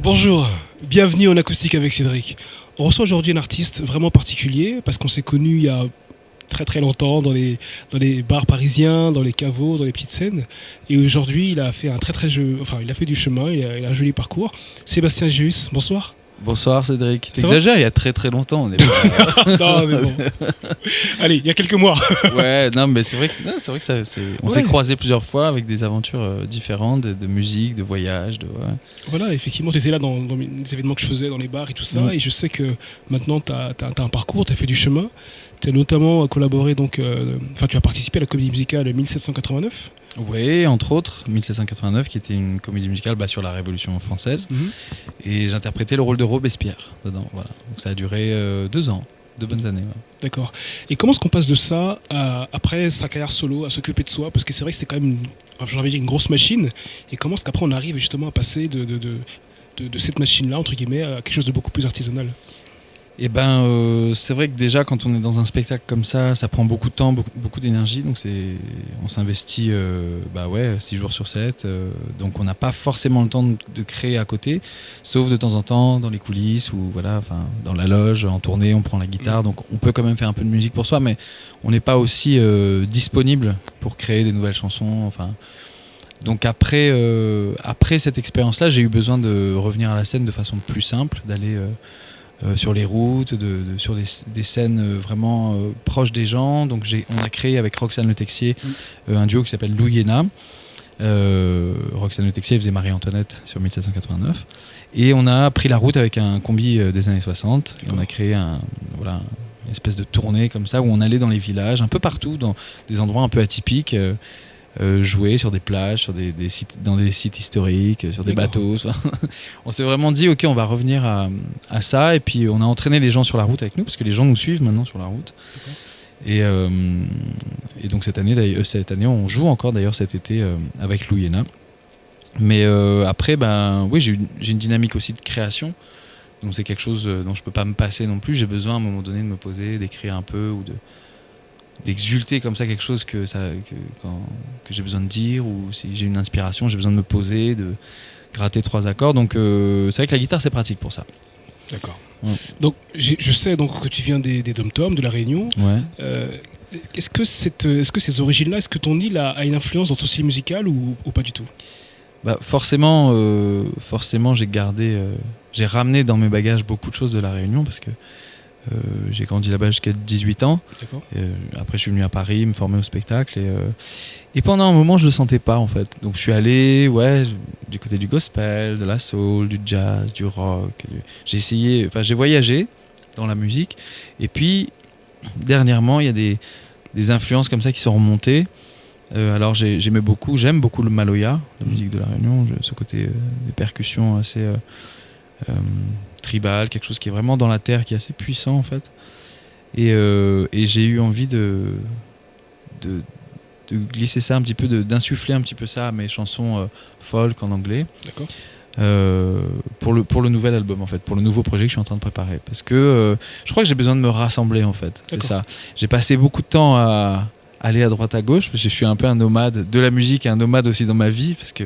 Bonjour, bienvenue en acoustique avec Cédric. On reçoit aujourd'hui un artiste vraiment particulier parce qu'on s'est connus il y a très très longtemps dans les bars parisiens, dans les caveaux, dans les petites scènes. Et aujourd'hui, il a fait il a fait du chemin, il a un joli parcours. Sébastien Géus, bonsoir. Bonsoir Cédric. T'exagères, il y a très très longtemps. On est non mais bon. Allez, il y a quelques mois. Ouais, non mais c'est vrai que on s'est croisés plusieurs fois avec des aventures différentes, de musique, de voyage, Voilà, effectivement, tu étais là dans les événements que je faisais dans les bars et tout ça, et je sais que maintenant tu as un parcours, tu as fait du chemin. Tu as notamment collaboré, tu as participé à la comédie musicale 1789. Oui, entre autres, 1789, qui était une comédie musicale sur la Révolution française. Et j'interprétais le rôle de Robespierre dedans. Voilà. Donc ça a duré 2 ans, 2 bonnes années. Ouais. D'accord. Et comment est-ce qu'on passe de ça après sa carrière solo, à s'occuper de soi? Parce que c'est vrai que c'était quand même, une grosse machine. Et comment est-ce qu'après on arrive justement à passer de cette machine-là, entre guillemets, à quelque chose de beaucoup plus artisanal? Et c'est vrai que déjà quand on est dans un spectacle comme ça prend beaucoup de temps, beaucoup d'énergie, donc on s'investit 6 jours sur 7, donc on n'a pas forcément le temps de créer à côté, sauf de temps en temps dans les coulisses ou dans la loge, en tournée, on prend la guitare, donc on peut quand même faire un peu de musique pour soi, mais on n'est pas aussi disponible pour créer des nouvelles chansons, donc après cette expérience-là, j'ai eu besoin de revenir à la scène de façon plus simple, d'aller sur les routes, sur des scènes vraiment proches des gens. Donc on a créé avec Roxane Le Texier un duo qui s'appelle Lou Iéna. Roxane Le Texier faisait Marie-Antoinette sur 1789. Et on a pris la route avec un combi des années 60. Et on a créé une espèce de tournée comme ça où on allait dans les villages, un peu partout, dans des endroits un peu atypiques. Jouer sur des plages, dans des sites historiques, sur des bateaux. On s'est vraiment dit, ok, on va revenir à ça, et puis on a entraîné les gens sur la route avec nous, parce que les gens nous suivent maintenant sur la route. Et donc cette année, on joue encore d'ailleurs cet été avec Lou Iéna. Mais après, j'ai une dynamique aussi de création, donc c'est quelque chose dont je peux pas me passer non plus. J'ai besoin à un moment donné de me poser, d'écrire un peu, ou d'exulter comme ça quelque chose que j'ai besoin de dire, ou si j'ai une inspiration, j'ai besoin de me poser, de gratter 3 accords. Donc c'est vrai que la guitare c'est pratique pour ça. D'accord. Ouais. Donc je sais donc que tu viens des Dom-Tom, de La Réunion. Ouais. Est-ce que ces origines-là, est-ce que ton île a une influence dans ton style musical ou pas du tout? Forcément, j'ai ramené dans mes bagages beaucoup de choses de La Réunion, parce que j'ai grandi là-bas jusqu'à 18 ans. D'accord. Après, je suis venu à Paris me former au spectacle. Et pendant un moment, je le sentais pas, en fait. Donc, je suis allé du côté du gospel, de la soul, du jazz, du rock. J'ai voyagé dans la musique. Et puis, dernièrement, il y a des influences comme ça qui sont remontées. Alors, j'aime beaucoup le maloya, la musique de La Réunion. Ce côté des percussions assez tribal, quelque chose qui est vraiment dans la terre, qui est assez puissant en fait. Et j'ai eu envie de glisser ça un petit peu, d'insuffler un petit peu ça à mes chansons folk en anglais. D'accord. Pour le nouvel album en fait, pour le nouveau projet que je suis en train de préparer, parce que je crois que j'ai besoin de me rassembler en fait. C'est ça. J'ai passé beaucoup de temps à aller à droite à gauche, parce que je suis un peu un nomade de la musique et un nomade aussi dans ma vie, parce que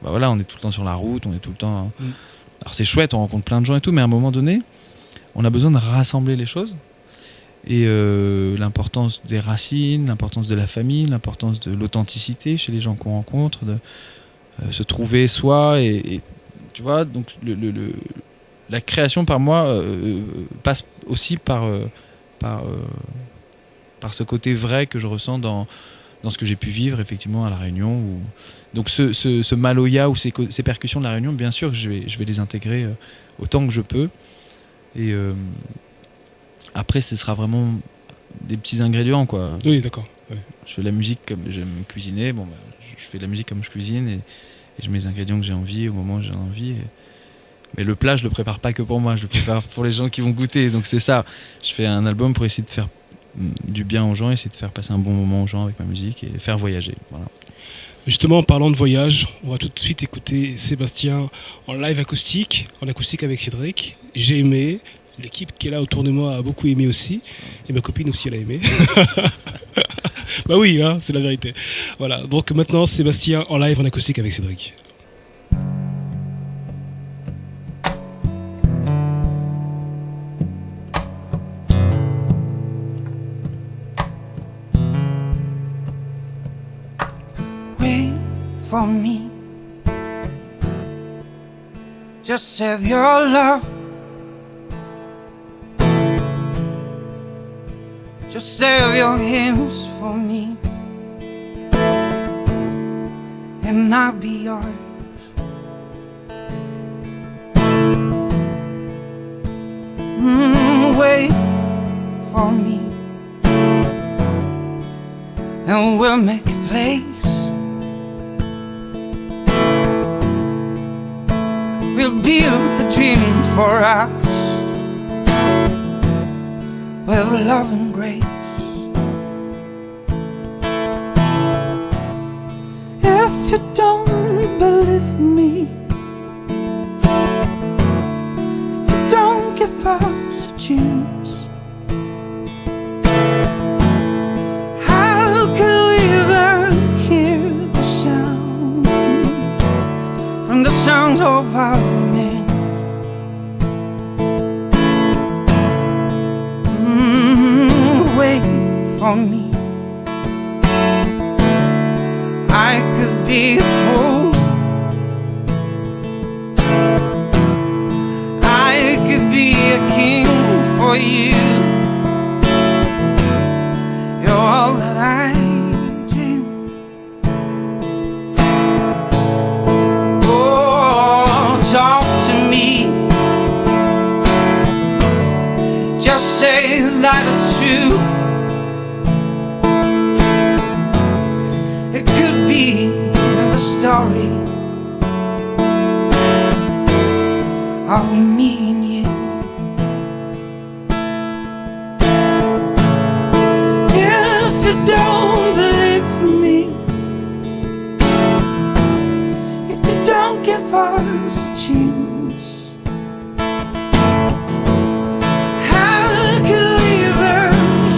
on est tout le temps sur la route, on est tout le temps alors c'est chouette, on rencontre plein de gens et tout, mais à un moment donné, on a besoin de rassembler les choses. Et l'importance des racines, l'importance de la famille, l'importance de l'authenticité chez les gens qu'on rencontre, de se trouver soi. Et tu vois, donc la création par moi passe aussi par ce côté vrai que je ressens dans ce que j'ai pu vivre effectivement à La Réunion. Donc ce maloya ou ces percussions de La Réunion, bien sûr que je vais les intégrer autant que je peux. Et après, ce sera vraiment des petits ingrédients, quoi. Oui, d'accord. Ouais. Je fais la musique comme j'aime cuisiner. Je fais de la musique comme je cuisine, et je mets les ingrédients que j'ai envie au moment où j'ai envie. Mais le plat, je le prépare pas que pour moi, je le prépare pour les gens qui vont goûter. Donc c'est ça. Je fais un album pour essayer de faire du bien aux gens, essayer de faire passer un bon moment aux gens avec ma musique et les faire voyager. Voilà. Justement, en parlant de voyage, on va tout de suite écouter Sébastien en live acoustique, avec Cédric. J'ai aimé. l'équipe qui est là autour de moi a beaucoup aimé aussi. Et ma copine aussi, elle a aimé. Bah oui, hein, c'est la vérité. Voilà, donc maintenant, Sébastien en live en acoustique avec Cédric. Wait for me. Just save your love. Just save your hands for me, and I'll be yours. Wait for me, and we'll make a place. We'll build a dream for us with love and grace. If you don't believe me, if you don't give us a chance, how could we ever hear the sound from the sounds of our romance? Wait for me. I could be a fool, I could be a king for you. You're all that I dream. Oh, talk to me. Just say that it's true. It could be the story of me and you. If you don't believe me, if you don't give us a chance, how could we ever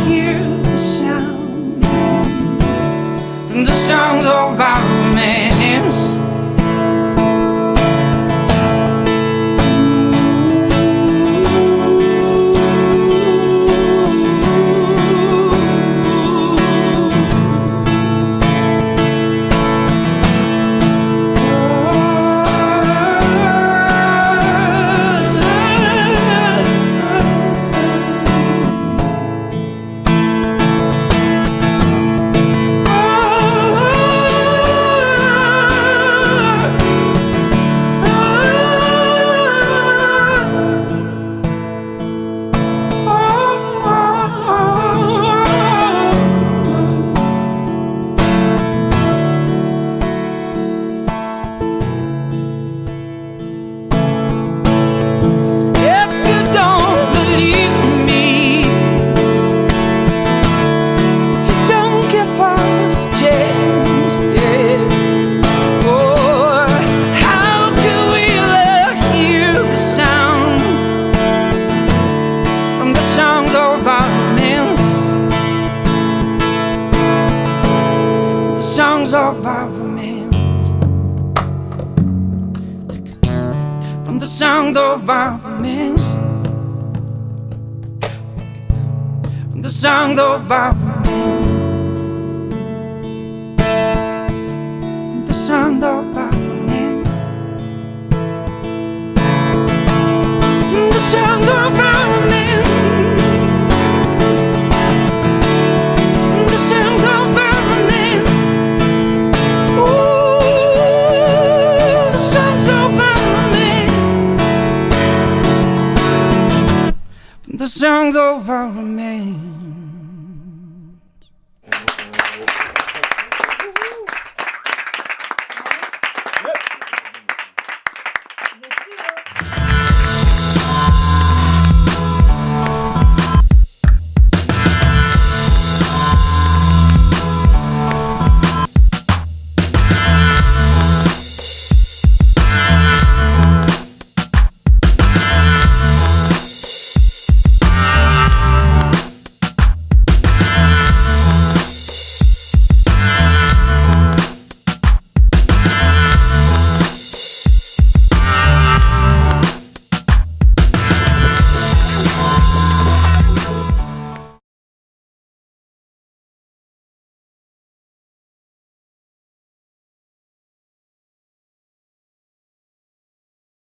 hear the sound from the sounds of our romance? Of our romance, from the sound of our romance, from the sound of our romance.